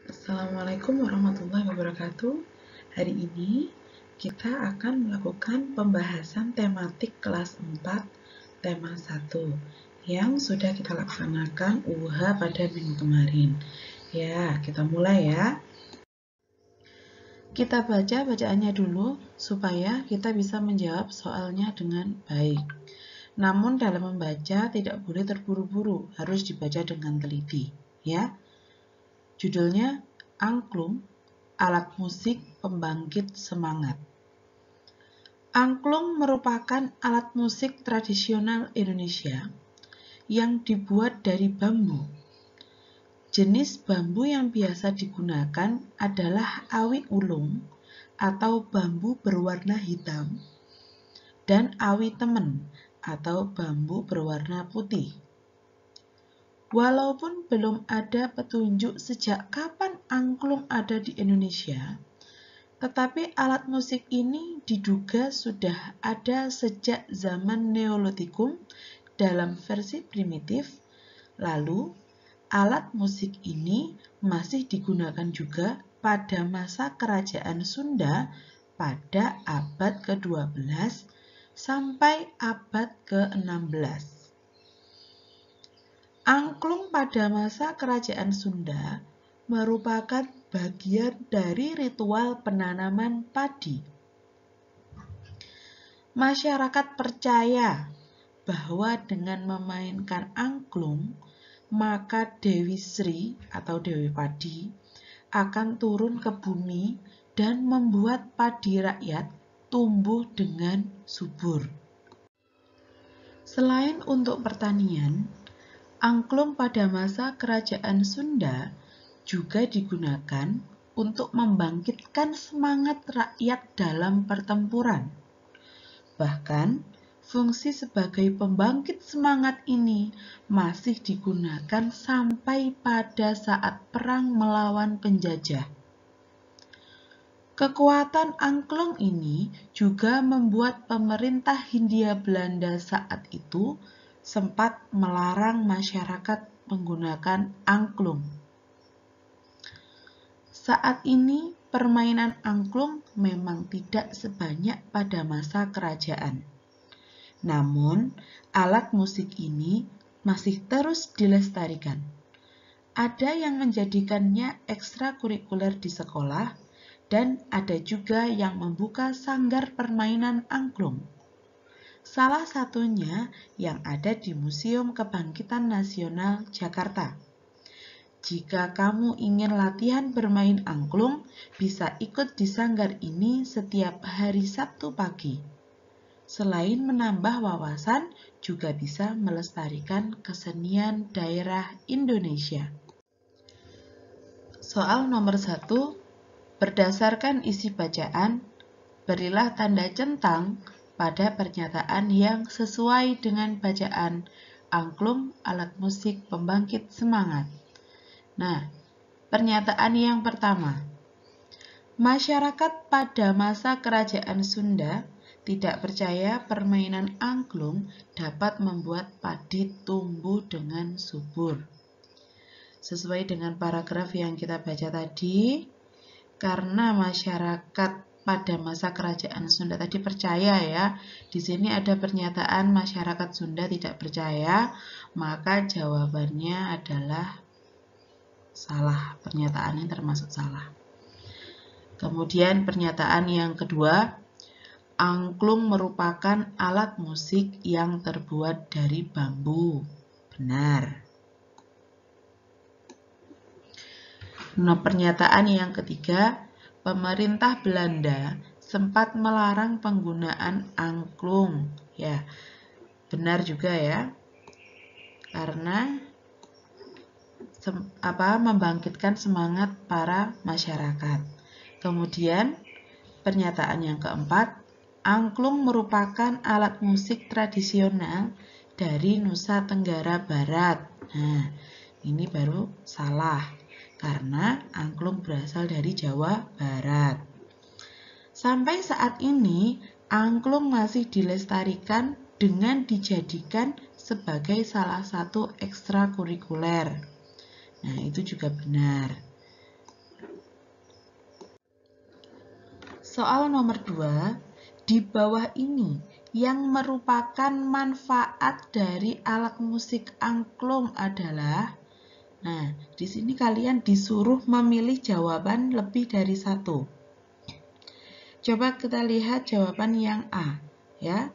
Assalamualaikum warahmatullahi wabarakatuh. Hari ini kita akan melakukan pembahasan tematik kelas 4, tema 1 yang sudah kita laksanakan UH pada minggu kemarin. Ya, kita mulai ya. Kita baca bacaannya dulu supaya kita bisa menjawab soalnya dengan baik. Namun dalam membaca tidak boleh terburu-buru, harus dibaca dengan teliti, ya. Judulnya Angklung, alat musik pembangkit semangat. Angklung merupakan alat musik tradisional Indonesia yang dibuat dari bambu. Jenis bambu yang biasa digunakan adalah awi ulung atau bambu berwarna hitam dan awi temen atau bambu berwarna putih. Walaupun belum ada petunjuk sejak kapan angklung ada di Indonesia, tetapi alat musik ini diduga sudah ada sejak zaman Neolitikum dalam versi primitif. Lalu, alat musik ini masih digunakan juga pada masa Kerajaan Sunda pada abad ke-12 sampai abad ke-16. Angklung pada masa Kerajaan Sunda merupakan bagian dari ritual penanaman padi. Masyarakat percaya bahwa dengan memainkan angklung, maka Dewi Sri atau Dewi Padi akan turun ke bumi dan membuat padi rakyat tumbuh dengan subur. Selain untuk pertanian, angklung pada masa Kerajaan Sunda juga digunakan untuk membangkitkan semangat rakyat dalam pertempuran. Bahkan, fungsi sebagai pembangkit semangat ini masih digunakan sampai pada saat perang melawan penjajah. Kekuatan angklung ini juga membuat pemerintah Hindia Belanda saat itu sempat melarang masyarakat menggunakan angklung. Saat ini, permainan angklung memang tidak sebanyak pada masa kerajaan. Namun, alat musik ini masih terus dilestarikan. Ada yang menjadikannya ekstrakurikuler di sekolah, dan ada juga yang membuka sanggar permainan angklung. Salah satunya yang ada di Museum Kebangkitan Nasional Jakarta. Jika kamu ingin latihan bermain angklung, bisa ikut di sanggar ini setiap hari Sabtu pagi. Selain menambah wawasan, juga bisa melestarikan kesenian daerah Indonesia. Soal nomor 1, berdasarkan isi bacaan, berilah tanda centang pada pernyataan yang sesuai dengan bacaan angklung alat musik pembangkit semangat. Nah, pernyataan yang pertama, masyarakat pada masa Kerajaan Sunda tidak percaya permainan angklung dapat membuat padi tumbuh dengan subur. Sesuai dengan paragraf yang kita baca tadi, karena masyarakat pada masa Kerajaan Sunda tadi percaya ya, di sini ada pernyataan masyarakat Sunda tidak percaya, maka jawabannya adalah salah, pernyataannya termasuk salah. Kemudian pernyataan yang kedua, angklung merupakan alat musik yang terbuat dari bambu. Benar. Nah, pernyataan yang ketiga, pemerintah Belanda sempat melarang penggunaan angklung. Ya, benar juga ya. Karena membangkitkan semangat para masyarakat. Kemudian, pernyataan yang keempat, angklung merupakan alat musik tradisional dari Nusa Tenggara Barat. Nah, ini baru salah, karena angklung berasal dari Jawa Barat. Sampai saat ini, angklung masih dilestarikan dengan dijadikan sebagai salah satu ekstrakurikuler. Nah, itu juga benar. Soal nomor 2, di bawah ini yang merupakan manfaat dari alat musik angklung adalah. Nah, di sini kalian disuruh memilih jawaban lebih dari satu. Coba kita lihat jawaban yang A, ya.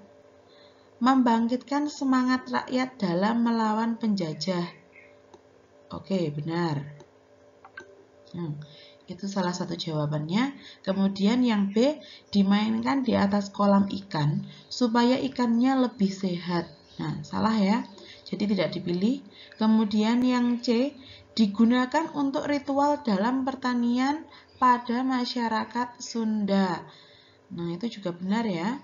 Membangkitkan semangat rakyat dalam melawan penjajah. Oke, benar. Itu salah satu jawabannya. Kemudian yang B, dimainkan di atas kolam ikan supaya ikannya lebih sehat. Nah, salah ya. Jadi tidak dipilih. Kemudian yang C, digunakan untuk ritual dalam pertanian pada masyarakat Sunda. Nah, itu juga benar ya.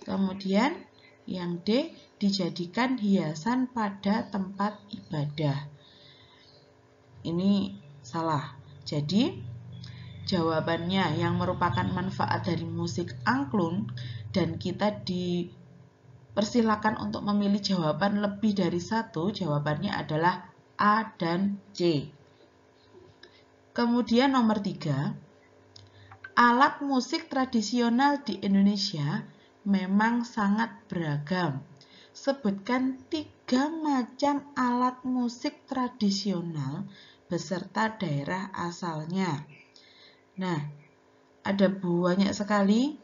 Kemudian yang D, dijadikan hiasan pada tempat ibadah. Ini salah. Jadi jawabannya yang merupakan manfaat dari musik angklung dan kita dipersilakan untuk memilih jawaban lebih dari satu, jawabannya adalah A dan C. Kemudian nomor 3, alat musik tradisional di Indonesia memang sangat beragam. Sebutkan 3 macam alat musik tradisional beserta daerah asalnya. Nah, ada banyak sekali.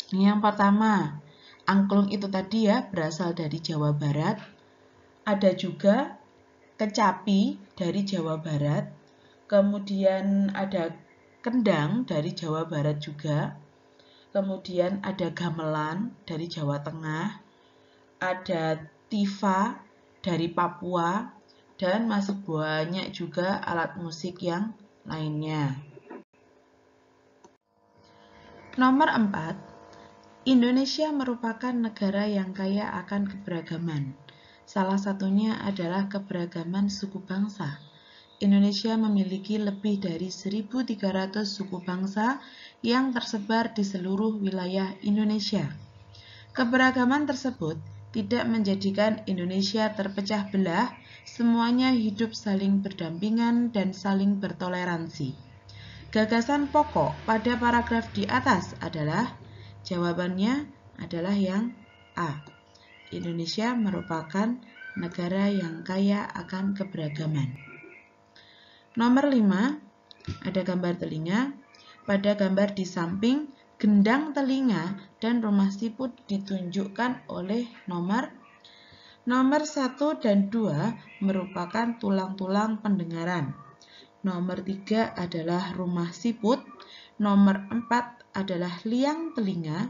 Yang pertama, angklung itu tadi ya berasal dari Jawa Barat. Ada juga kecapi dari Jawa Barat. Kemudian ada kendang dari Jawa Barat juga. Kemudian ada gamelan dari Jawa Tengah. Ada tifa dari Papua. Dan masih banyak juga alat musik yang lainnya. Nomor 4, Indonesia merupakan negara yang kaya akan keberagaman. Salah satunya adalah keberagaman suku bangsa. Indonesia memiliki lebih dari 1.300 suku bangsa yang tersebar di seluruh wilayah Indonesia. Keberagaman tersebut tidak menjadikan Indonesia terpecah belah, semuanya hidup saling berdampingan dan saling bertoleransi. Gagasan pokok pada paragraf di atas adalah, jawabannya adalah yang A. Indonesia merupakan negara yang kaya akan keberagaman. Nomor 5, ada gambar telinga. Pada gambar di samping, gendang telinga dan rumah siput ditunjukkan oleh nomor 1 dan 2 merupakan tulang-tulang pendengaran. Nomor 3 adalah rumah siput. Nomor 4 adalah liang telinga.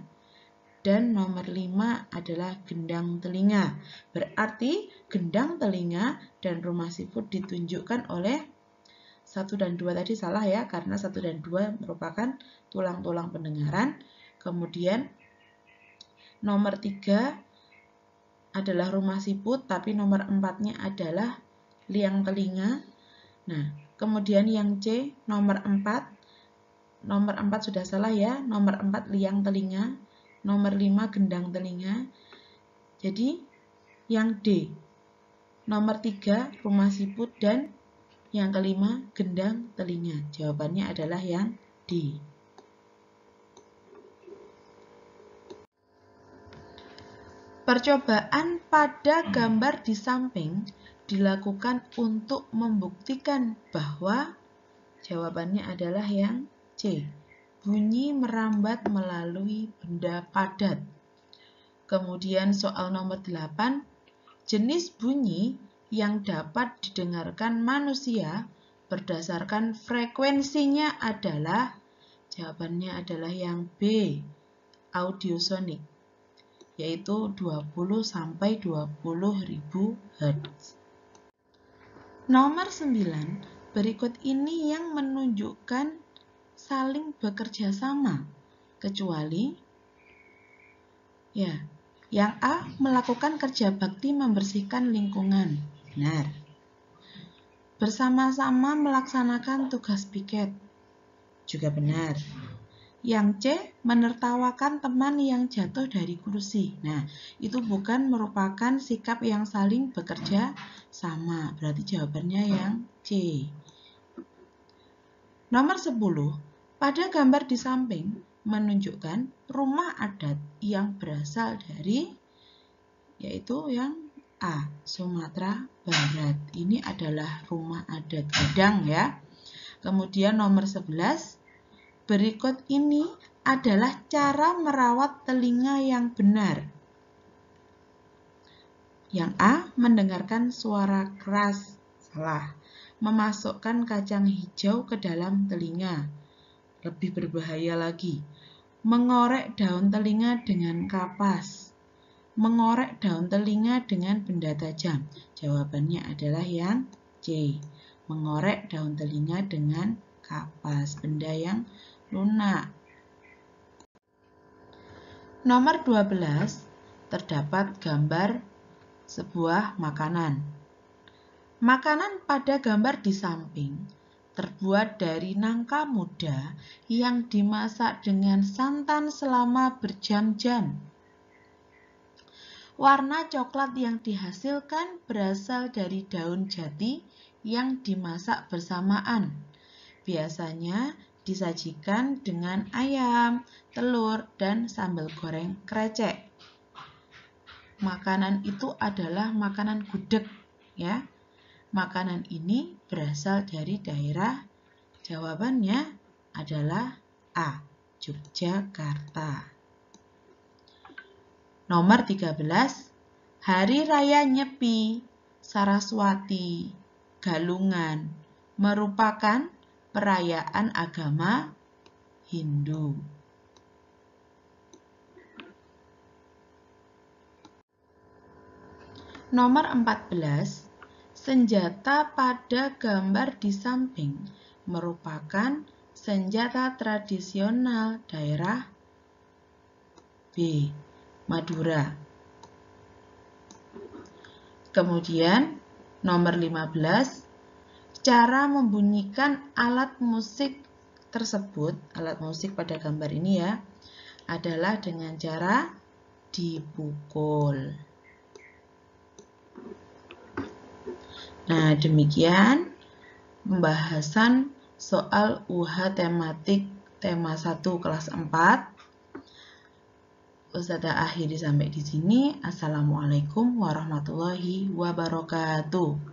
Dan nomor 5 adalah gendang telinga. Berarti gendang telinga dan rumah siput ditunjukkan oleh 1 dan 2 tadi salah ya, karena 1 dan 2 merupakan tulang-tulang pendengaran. Kemudian nomor 3 adalah rumah siput, tapi nomor 4-nya adalah liang telinga. Nah, kemudian yang C, nomor 4. Nomor 4 sudah salah ya, nomor 4 liang telinga, nomor 5 gendang telinga. Jadi, yang D, nomor 3 rumah siput, dan yang kelima gendang telinga. Jawabannya adalah yang D. Percobaan pada gambar di samping dilakukan untuk membuktikan bahwa jawabannya adalah yang C. Bunyi merambat melalui benda padat. Kemudian soal nomor 8, jenis bunyi yang dapat didengarkan manusia berdasarkan frekuensinya adalah, jawabannya adalah yang B, audiosonik, yaitu 20-20.000 Hz. Nomor 9, berikut ini yang menunjukkan saling bekerja sama, kecuali ya, yang A, melakukan kerja bakti membersihkan lingkungan. Benar. Bersama-sama melaksanakan tugas piket. Juga benar. Yang C, menertawakan teman yang jatuh dari kursi. Nah, itu bukan merupakan sikap yang saling bekerja sama. Berarti jawabannya yang C. Nomor 10, Pada gambar di samping menunjukkan rumah adat yang berasal dari, yaitu yang A, Sumatera Barat. Ini adalah rumah adat Gadang ya. Kemudian nomor 11, berikut ini adalah cara merawat telinga yang benar. Yang A, mendengarkan suara keras. Salah. Memasukkan kacang hijau ke dalam telinga. Lebih berbahaya lagi. Mengorek daun telinga dengan kapas. Mengorek daun telinga dengan benda tajam. Jawabannya adalah yang C. Mengorek daun telinga dengan kapas, benda yang lunak. Nomor 12, terdapat gambar sebuah makanan. Makanan pada gambar di samping terbuat dari nangka muda yang dimasak dengan santan selama berjam-jam. Warna coklat yang dihasilkan berasal dari daun jati yang dimasak bersamaan. Biasanya disajikan dengan ayam, telur, dan sambal goreng krecek. Makanan itu adalah makanan gudeg, ya. Makanan ini berasal dari daerah, jawabannya adalah A, Yogyakarta. Nomor 13, Hari Raya Nyepi Saraswati Galungan merupakan perayaan agama Hindu. Nomor 14, senjata pada gambar di samping merupakan senjata tradisional daerah B, Madura. Kemudian nomor 15, cara membunyikan alat musik tersebut, alat musik pada gambar ini ya, adalah dengan cara dipukul. Nah, demikian pembahasan soal UH tematik tema 1 kelas 4. Ustazah akhiri sampai di sini. Assalamualaikum warahmatullahi wabarakatuh.